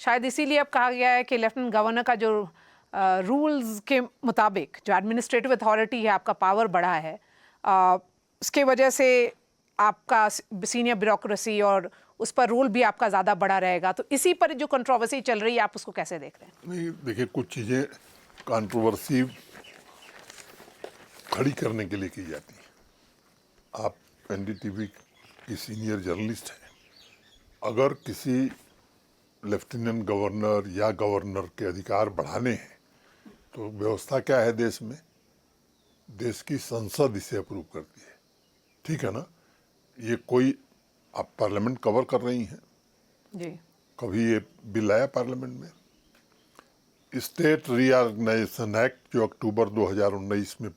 शायद इसीलिए अब कहा गया है कि लेफ्टिनेंट गवर्नर का जो रूल्स के मुताबिक जो एडमिनिस्ट्रेटिव अथॉरिटी है, आपका पावर बढ़ा है, उसके वजह से आपका सीनियर ब्यूरोक्रेसी और उस पर रोल भी आपका ज़्यादा बड़ा रहेगा। तो इसी पर जो कंट्रोवर्सी चल रही है, आप उसको कैसे देख रहे हैं? नहीं, देखिए, कुछ चीज़ें कंट्रोवर्सी खड़ी करने के लिए की जाती हैं। आप एनडीटीवी की सीनियर जर्नलिस्ट हैं। अगर किसी लेफ्टिनेंट गवर्नर या गवर्नर के अधिकार बढ़ाने हैं तो व्यवस्था क्या है देश में? देश की संसद इसे अप्रूव करती है, ठीक है ना? ये कोई, आप पार्लियामेंट कवर कर रही हैं जी। कभी ये बिल आया पार्लियामेंट में? स्टेट रीऑर्गेनाइजेशन एक्ट जो अक्टूबर 2019 में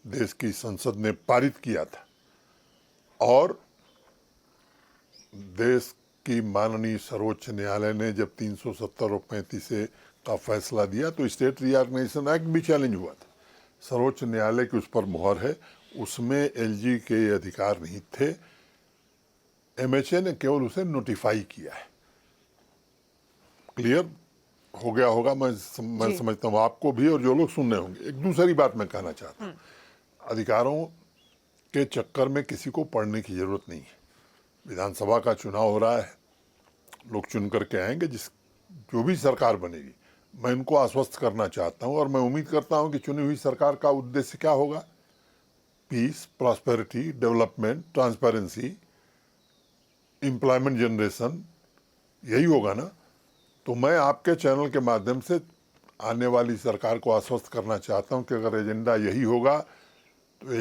देश की संसद ने पारित किया था, और देश की माननीय सर्वोच्च न्यायालय ने जब 370 और 35 का फैसला दिया तो स्टेट रीऑर्गेनाइजेशन एक्ट भी चैलेंज हुआ था। सर्वोच्च न्यायालय की उस पर मुहर है, उसमें एलजी के अधिकार नहीं थे। एमएचए ने केवल उसे नोटिफाई किया है। क्लियर हो गया होगा, मैं समझता हूँ आपको भी और जो लोग सुन रहे होंगे। एक दूसरी बात मैं कहना चाहता हूँ, अधिकारों के चक्कर में किसी को पढ़ने की जरूरत नहीं है। विधानसभा का चुनाव हो रहा है, लोग चुन करके आएंगे, जो भी सरकार बनेगी। मैं इनको आश्वस्त करना चाहता हूं और मैं उम्मीद करता हूं कि चुनी हुई सरकार का उद्देश्य क्या होगा? Peace, prosperity, development, transparency, employment generation, यही होगा ना? तो मैं आपके चैनल के माध्यम से आने वाली सरकार को आश्वस्त करना चाहता हूं कि अगर एजेंडा यही होगा तो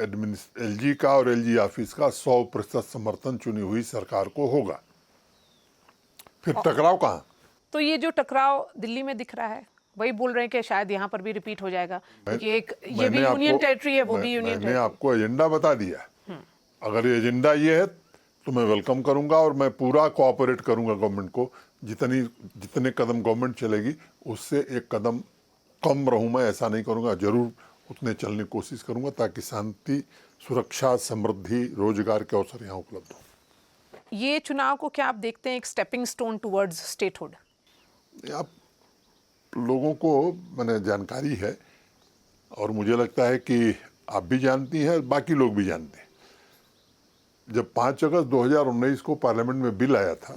एलजी का और एलजी ऑफिस का 100% समर्थन चुनी हुई सरकार को होगा। फिर टकराव कहाँ? तो ये जो टकराव दिल्ली में दिख रहा है, वही बोल रहे हैं कि शायद यहाँ पर भी रिपीट हो जाएगा, क्योंकि ये भी यूनियन टेरिटरी है, वो भी यूनियन टेरिटरी। मैंने आपको एजेंडा बता दिया। अगर ये एजेंडा ये है तो मैं वेलकम करूंगा और मैं पूरा कोऑपरेट करूंगा गवर्नमेंट को। जितने कदम गवर्नमेंट चलेगी उससे एक कदम कम रहूं मैं, ऐसा नहीं करूंगा। जरूर उतने चलने की कोशिश करूंगा ताकि शांति, सुरक्षा, समृद्धि, रोजगार के अवसर यहाँ उपलब्ध हो। ये चुनाव को क्या आप देखते हैं एक स्टेपिंग स्टोन टुवर्ड्स स्टेटहुड? आप लोगों को मैंने जानकारी है और मुझे लगता है कि आप भी जानती हैं, बाकी लोग भी जानते हैं। जब 5 अगस्त 2019 को पार्लियामेंट में बिल आया था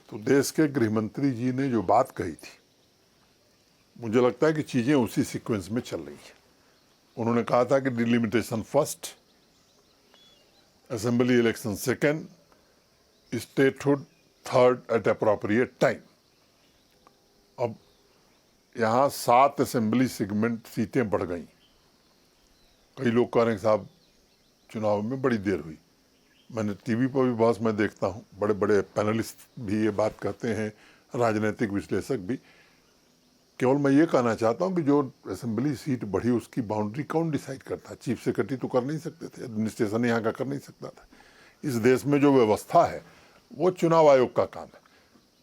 तो देश के गृह मंत्री जी ने जो बात कही थी, मुझे लगता है कि चीजें उसी सीक्वेंस में चल रही है। उन्होंने कहा था कि delimitation first, assembly election second, statehood third eight appropriate time. अब यहाँ 7 असेंबली सेगमेंट सीटें बढ़ गई। कई लोग कह रहे हैं साहब चुनाव में बड़ी देर हुई। मैंने टीवी पर भी बहस में देखता हूँ, बड़े बड़े पैनलिस्ट भी ये बात कहते हैं, राजनीतिक विश्लेषक भी। केवल मैं ये कहना चाहता हूँ कि जो असेंबली सीट बढ़ी उसकी बाउंड्री कौन डिसाइड करता है? चीफ सेक्रेटरी तो कर नहीं सकते थे, एडमिनिस्ट्रेशन यहाँ का कर नहीं सकता था। इस देश में जो व्यवस्था है वो चुनाव आयोग का काम है।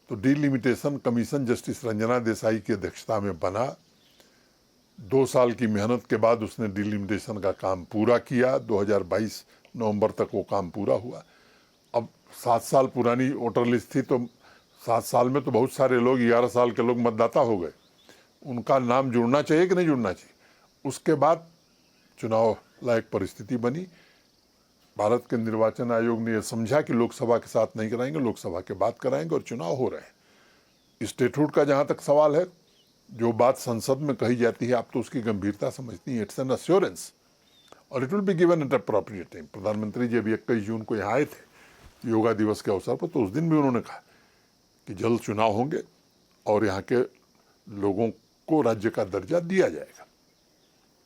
तो delimitation commission justice Ranjana Desai की अध्यक्षता में बना। 2 साल की मेहनत के बाद उसने डिलिमिटेशन का काम पूरा किया। 2022 नवंबर तक वो काम पूरा हुआ। अब 7 साल पुरानी वोटर लिस्ट थी, तो 7 साल में तो बहुत सारे लोग, 11 साल के लोग मतदाता हो गए। उनका नाम जुड़ना चाहिए कि नहीं जुड़ना चाहिए? उसके बाद चुनाव लायक परिस्थिति बनी। भारत के निर्वाचन आयोग ने यह समझा कि लोकसभा के साथ नहीं कराएंगे, लोकसभा के बाद कराएंगे, और चुनाव हो रहे हैं। स्टेटहुड का जहां तक सवाल है, जो बात संसद में कही जाती है, आप तो उसकी गंभीरता समझती हैं। इट्स एन अश्योरेंस और it will be given at appropriate time. प्रधानमंत्री जी अभी 21 जून को यहाँ आए थे योगा दिवस के अवसर पर, तो उस दिन भी उन्होंने कहा कि जल्द चुनाव होंगे और यहाँ के लोगों को राज्य का दर्जा दिया जाएगा।